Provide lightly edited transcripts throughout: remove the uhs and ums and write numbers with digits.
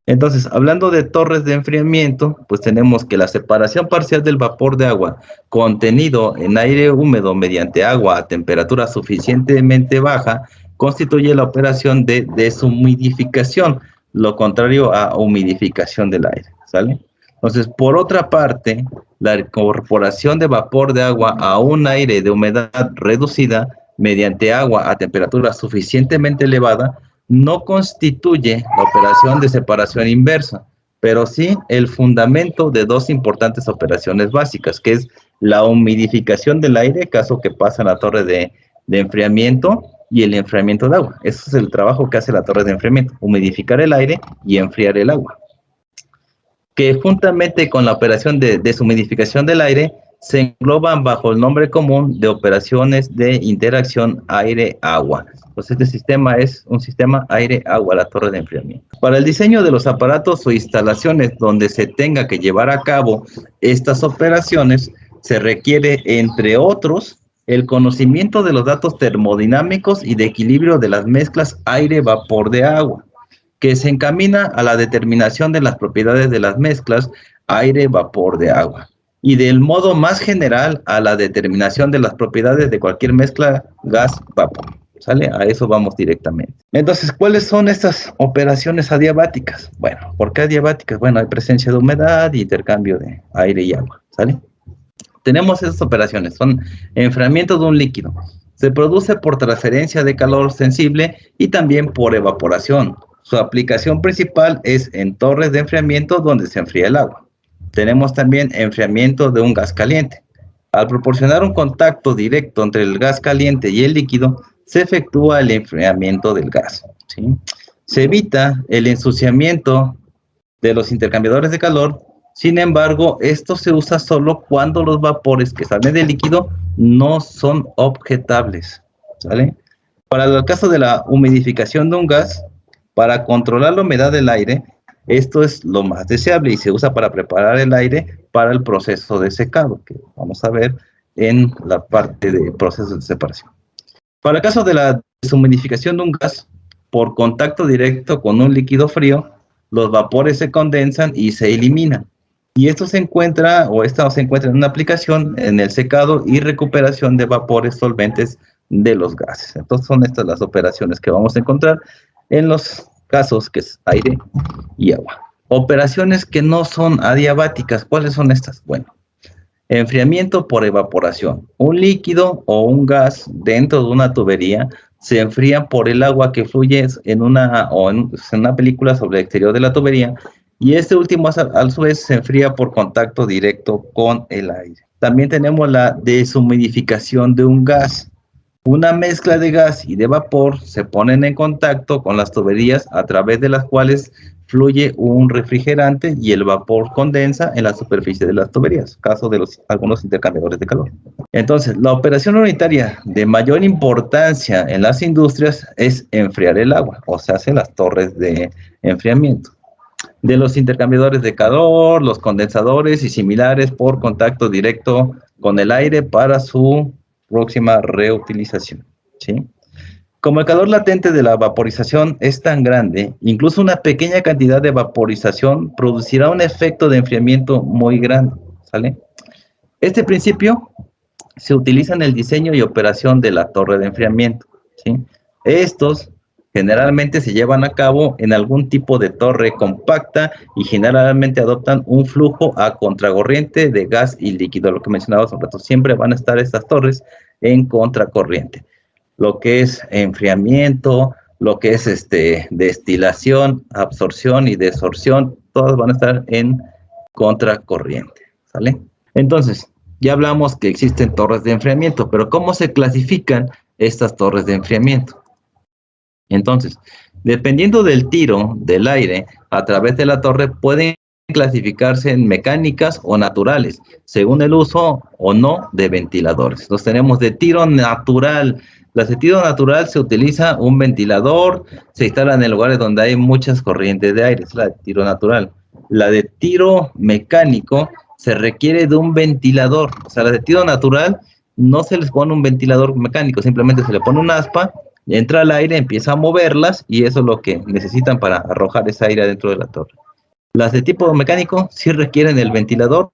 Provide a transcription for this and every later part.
Entonces, hablando de torres de enfriamiento, pues tenemos que la separación parcial del vapor de agua contenido en aire húmedo mediante agua a temperatura suficientemente baja constituye la operación de deshumidificación, lo contrario a humidificación del aire, ¿sale? Entonces, por otra parte, la incorporación de vapor de agua a un aire de humedad reducida mediante agua a temperatura suficientemente elevada no constituye la operación de separación inversa, pero sí el fundamento de dos importantes operaciones básicas, que es la humidificación del aire, caso que pasa en la torre de enfriamiento, y el enfriamiento de agua. Ese es el trabajo que hace la torre de enfriamiento, humidificar el aire y enfriar el agua, que juntamente con la operación de deshumidificación del aire se engloban bajo el nombre común de operaciones de interacción aire-agua. Pues este sistema es un sistema aire-agua, la torre de enfriamiento. Para el diseño de los aparatos o instalaciones donde se tenga que llevar a cabo estas operaciones, se requiere, entre otros, el conocimiento de los datos termodinámicos y de equilibrio de las mezclas aire-vapor de agua, que se encamina a la determinación de las propiedades de las mezclas aire-vapor de agua y del modo más general a la determinación de las propiedades de cualquier mezcla gas-vapor. ¿Sale? A eso vamos directamente. Entonces, ¿cuáles son estas operaciones adiabáticas? Bueno, ¿por qué adiabáticas? Bueno, hay presencia de humedad y intercambio de aire y agua. ¿Sale? Tenemos estas operaciones, son enfriamiento de un líquido. Se produce por transferencia de calor sensible y también por evaporación. Su aplicación principal es en torres de enfriamiento donde se enfría el agua. Tenemos también enfriamiento de un gas caliente. Al proporcionar un contacto directo entre el gas caliente y el líquido, se efectúa el enfriamiento del gas, ¿sí? Se evita el ensuciamiento de los intercambiadores de calor. Sin embargo, esto se usa solo cuando los vapores que salen del líquido no son objetables, ¿sale? Para el caso de la humidificación de un gas, para controlar la humedad del aire, esto es lo más deseable y se usa para preparar el aire para el proceso de secado, que vamos a ver en la parte de procesos de separación. Para el caso de la deshumidificación de un gas, por contacto directo con un líquido frío, los vapores se condensan y se eliminan. Y esto se encuentra, en una aplicación en el secado y recuperación de vapores solventes de los gases. Entonces son estas las operaciones que vamos a encontrar en los casos que es aire y agua. Operaciones que no son adiabáticas, ¿cuáles son estas? Bueno, enfriamiento por evaporación. Un líquido o un gas dentro de una tubería se enfría por el agua que fluye en una película sobre el exterior de la tubería, y este último a su vez se enfría por contacto directo con el aire. También tenemos la deshumidificación de un gas. Una mezcla de gas y de vapor se ponen en contacto con las tuberías a través de las cuales fluye un refrigerante y el vapor condensa en la superficie de las tuberías, caso de algunos intercambiadores de calor. Entonces, la operación unitaria de mayor importancia en las industrias es enfriar el agua, o se hacen las torres de enfriamiento de los intercambiadores de calor, los condensadores y similares por contacto directo con el aire para su próxima reutilización, ¿sí? Como el calor latente de la vaporización es tan grande, incluso una pequeña cantidad de vaporización producirá un efecto de enfriamiento muy grande, ¿sale? Este principio se utiliza en el diseño y operación de la torre de enfriamiento, ¿sí? Estos generalmente se llevan a cabo en algún tipo de torre compacta y generalmente adoptan un flujo a contracorriente de gas y líquido, lo que mencionaba hace un rato. Siempre van a estar estas torres en contracorriente. Lo que es enfriamiento, lo que es destilación, absorción y desorción, todas van a estar en contracorriente, ¿sale? Entonces, ya hablamos que existen torres de enfriamiento, pero ¿cómo se clasifican estas torres de enfriamiento? Entonces, dependiendo del tiro del aire a través de la torre, pueden clasificarse en mecánicas o naturales, según el uso o no de ventiladores. Entonces tenemos de tiro natural La de tiro natural se utiliza un ventilador, se instala en lugares donde hay muchas corrientes de aire, es la de tiro natural. La de tiro mecánico se requiere de un ventilador, o sea, la de tiro natural no se les pone un ventilador mecánico, simplemente se le pone un aspa, entra el aire, empieza a moverlas y eso es lo que necesitan para arrojar ese aire dentro de la torre. Las de tipo mecánico sí requieren el ventilador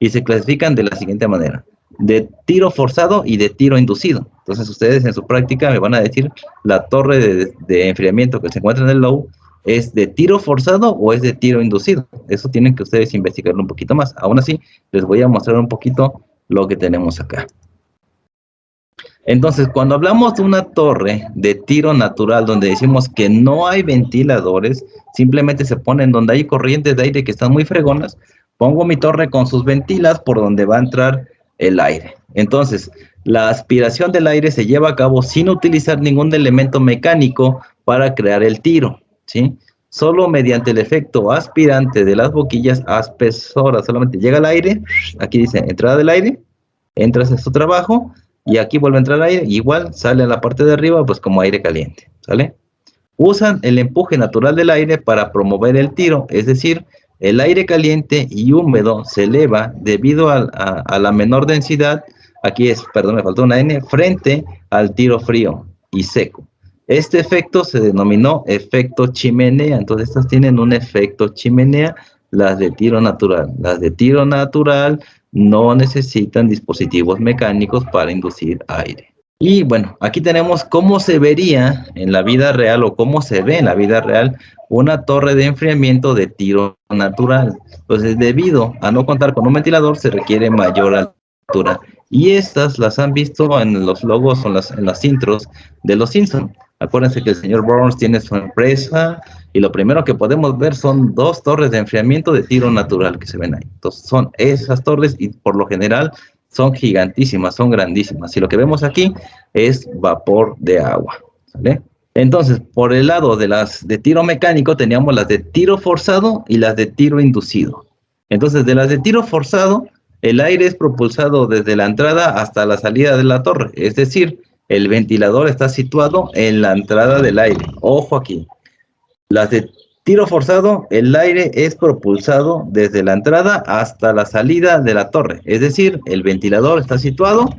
y se clasifican de la siguiente manera: de tiro forzado y de tiro inducido. Entonces ustedes en su práctica me van a decir la torre de enfriamiento que se encuentra en el low es de tiro forzado o es de tiro inducido. Eso tienen que ustedes investigarlo un poquito más. Aún así, les voy a mostrar un poquito lo que tenemos acá. Entonces, cuando hablamos de una torre de tiro natural donde decimos que no hay ventiladores, simplemente se ponen donde hay corrientes de aire que están muy fregonas, pongo mi torre con sus ventilas por donde va a entrar el aire. Entonces, la aspiración del aire se lleva a cabo sin utilizar ningún elemento mecánico para crear el tiro, ¿sí? Solo mediante el efecto aspirante de las boquillas aspesoras, solamente llega el aire, aquí dice entrada del aire, entras a su trabajo, y aquí vuelve a entrar aire, y igual sale a la parte de arriba, pues como aire caliente, ¿sale? Usan el empuje natural del aire para promover el tiro, es decir, el aire caliente y húmedo se eleva debido a la menor densidad, aquí es, perdón, me faltó una N, frente al tiro frío y seco. Este efecto se denominó efecto chimenea, entonces estas tienen un efecto chimenea, las de tiro natural. Las de tiro natural no necesitan dispositivos mecánicos para inducir aire. Y bueno, aquí tenemos cómo se vería en la vida real o cómo se ve en la vida real una torre de enfriamiento de tiro natural. Entonces, debido a no contar con un ventilador, se requiere mayor altura. Y estas las han visto en los logos o en las intros de los Simpsons. Acuérdense que el señor Burns tiene su empresa y lo primero que podemos ver son dos torres de enfriamiento de tiro natural que se ven ahí. Entonces son esas torres y por lo general son gigantísimas, son grandísimas. Y lo que vemos aquí es vapor de agua, ¿vale? Entonces, por el lado de las de tiro mecánico teníamos las de tiro forzado y las de tiro inducido. Entonces, de las de tiro forzado, el aire es propulsado desde la entrada hasta la salida de la torre, es decir, el ventilador está situado en la entrada del aire. Ojo aquí. Las de tiro forzado, el aire es propulsado desde la entrada hasta la salida de la torre. Es decir, el ventilador está situado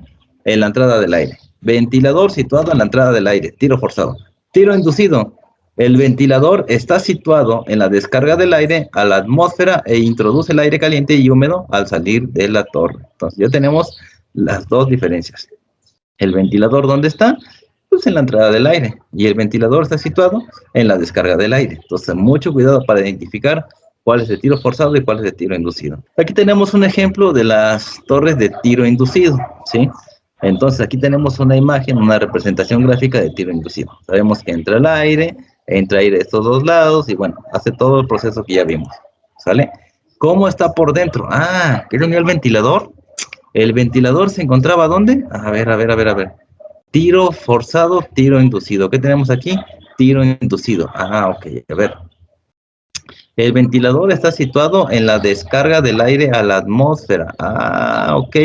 en la entrada del aire. Ventilador situado en la entrada del aire. Tiro forzado. Tiro inducido. El ventilador está situado en la descarga del aire a la atmósfera e introduce el aire caliente y húmedo al salir de la torre. Entonces ya tenemos las dos diferencias. El ventilador, ¿dónde está? Pues en la entrada del aire. Y el ventilador está situado en la descarga del aire. Entonces, mucho cuidado para identificar cuál es de tiro forzado y cuál es de tiro inducido. Aquí tenemos un ejemplo de las torres de tiro inducido, ¿sí? Entonces, aquí tenemos una imagen, una representación gráfica de tiro inducido. Sabemos que entra aire de estos dos lados y bueno, hace todo el proceso que ya vimos, ¿sale? ¿Cómo está por dentro? Ah, ¿qué unió el ventilador? El ventilador se encontraba ¿dónde? A ver. Tiro forzado, tiro inducido. ¿Qué tenemos aquí? Tiro inducido. Ah, ok, a ver. El ventilador está situado en la descarga del aire a la atmósfera. Ah, ok.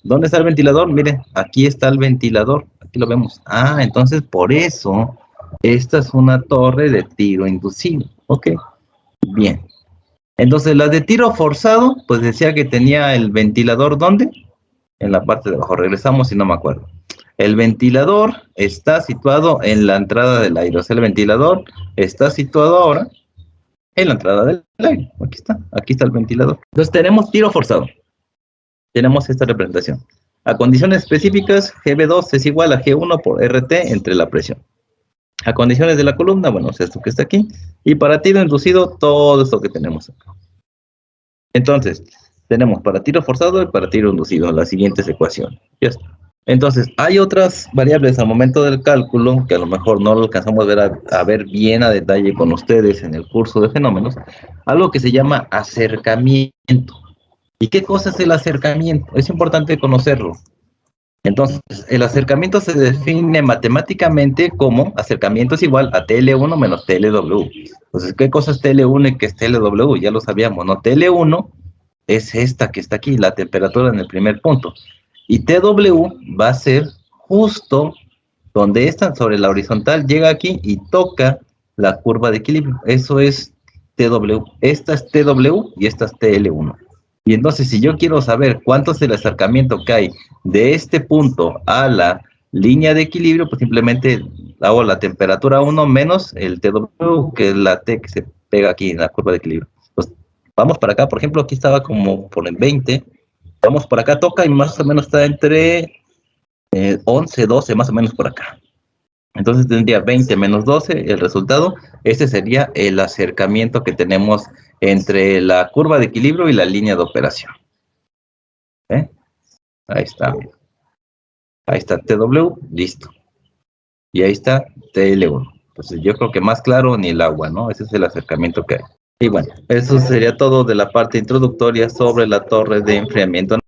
¿Dónde está el ventilador? Mire, aquí está el ventilador. Aquí lo vemos. Ah, entonces por eso esta es una torre de tiro inducido. Ok, bien. Entonces la de tiro forzado, pues decía que tenía el ventilador ¿dónde? En la parte de abajo. Regresamos si no me acuerdo. El ventilador está situado en la entrada del aire. O sea, el ventilador está situado ahora en la entrada del aire. Aquí está el ventilador. Entonces tenemos tiro forzado. Tenemos esta representación. A condiciones específicas, GB2 es igual a G1 por RT entre la presión. A condiciones de la columna, bueno, es esto que está aquí. Y para tiro inducido, todo esto que tenemos acá. Entonces, tenemos para tiro forzado y para tiro inducido las siguientes ecuaciones. Ya está. Entonces, hay otras variables al momento del cálculo que a lo mejor no lo alcanzamos a ver bien a detalle con ustedes en el curso de fenómenos, algo que se llama acercamiento. ¿Y qué cosa es el acercamiento? Es importante conocerlo. Entonces, el acercamiento se define matemáticamente como acercamiento es igual a TL1 menos TLW. Entonces, ¿qué cosa es TL1 y qué es TLW? Ya lo sabíamos, ¿no? TL1 es esta que está aquí, la temperatura en el primer punto. Y TW va a ser justo donde esta sobre la horizontal llega aquí y toca la curva de equilibrio. Eso es TW. Esta es TW y esta es TL1. Y entonces, si yo quiero saber cuánto es el acercamiento que hay de este punto a la línea de equilibrio, pues simplemente hago la temperatura 1 menos el TW, que es la T que se pega aquí en la curva de equilibrio. Pues vamos para acá, por ejemplo, aquí estaba como por el 20. Vamos por acá, toca y más o menos está entre 11, 12, más o menos por acá. Entonces tendría 20 menos 12, el resultado. Este sería el acercamiento que tenemos entre la curva de equilibrio y la línea de operación. ¿Eh? Ahí está. Ahí está TW, listo. Y ahí está TL1. Entonces yo creo que más claro ni el agua, ¿no? Ese es el acercamiento que hay. Y bueno, eso sería todo de la parte introductoria sobre la torre de enfriamiento.